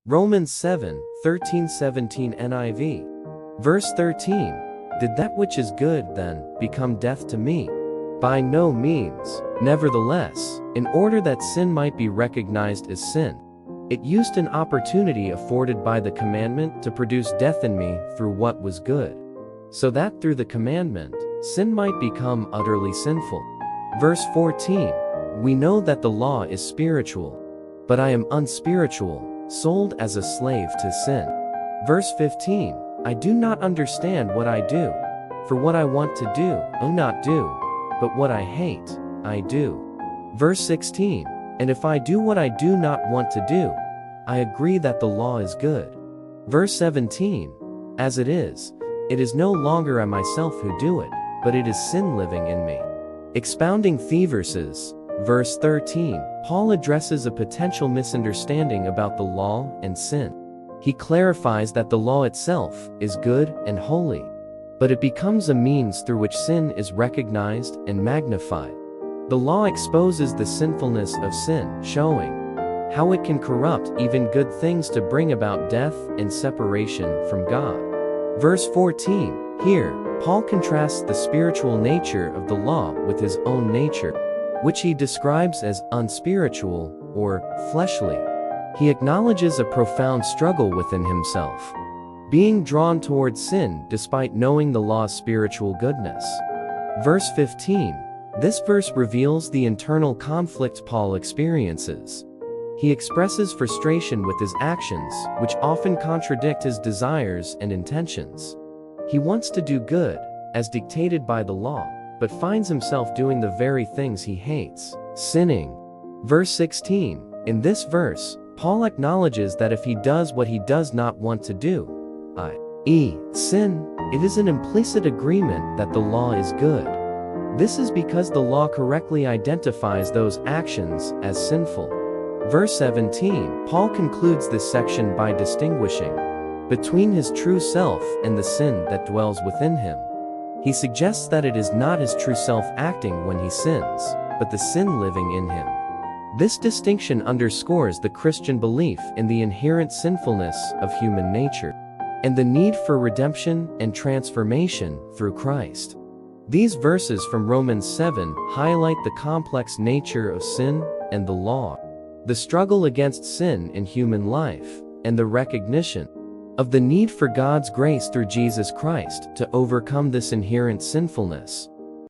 Romans 7:13-17 NIV. Verse 13. Did that which is good then become death to me? By no means. Nevertheless, in order that sin might be recognized as sin, it used an opportunity afforded by the commandment to produce death in me through what was good, so that through the commandment, sin might become utterly sinful. Verse 14. We know that the law is spiritual, but I am unspiritual, sold as a slave to sin. Verse 15. I do not understand what I do, for what I want to do not do, but what I hate, I do. Verse 16. And if I do what I do not want to do, I agree that the law is good. Verse 17. As it is no longer I myself who do it, but it is sin living in me. Expounding the verses. Verse 13. Paul addresses a potential misunderstanding about the law and sin. He clarifies that the law itself is good and holy, but it becomes a means through which sin is recognized and magnified. The law exposes the sinfulness of sin, showing how it can corrupt even good things to bring about death and separation from God. Verse 14. Here, Paul contrasts the spiritual nature of the law with his own nature, which he describes as unspiritual or fleshly. He acknowledges a profound struggle within himself, being drawn towards sin despite knowing the law's spiritual goodness. Verse 15. This verse reveals the internal conflict Paul experiences. He expresses frustration with his actions, which often contradict his desires and intentions. He wants to do good, as dictated by the law, but finds himself doing the very things he hates, sinning. Verse 16. In this verse, Paul acknowledges that if he does what he does not want to do, i.e., sin, it is an implicit agreement that the law is good. This is because the law correctly identifies those actions as sinful. Verse 17. Paul concludes this section by distinguishing between his true self and the sin that dwells within him. He suggests that it is not his true self acting when he sins, but the sin living in him. This distinction underscores the Christian belief in the inherent sinfulness of human nature and the need for redemption and transformation through Christ. These verses from Romans 7 highlight the complex nature of sin and the law, the struggle against sin in human life, and the recognition of the need for God's grace through Jesus Christ to overcome this inherent sinfulness.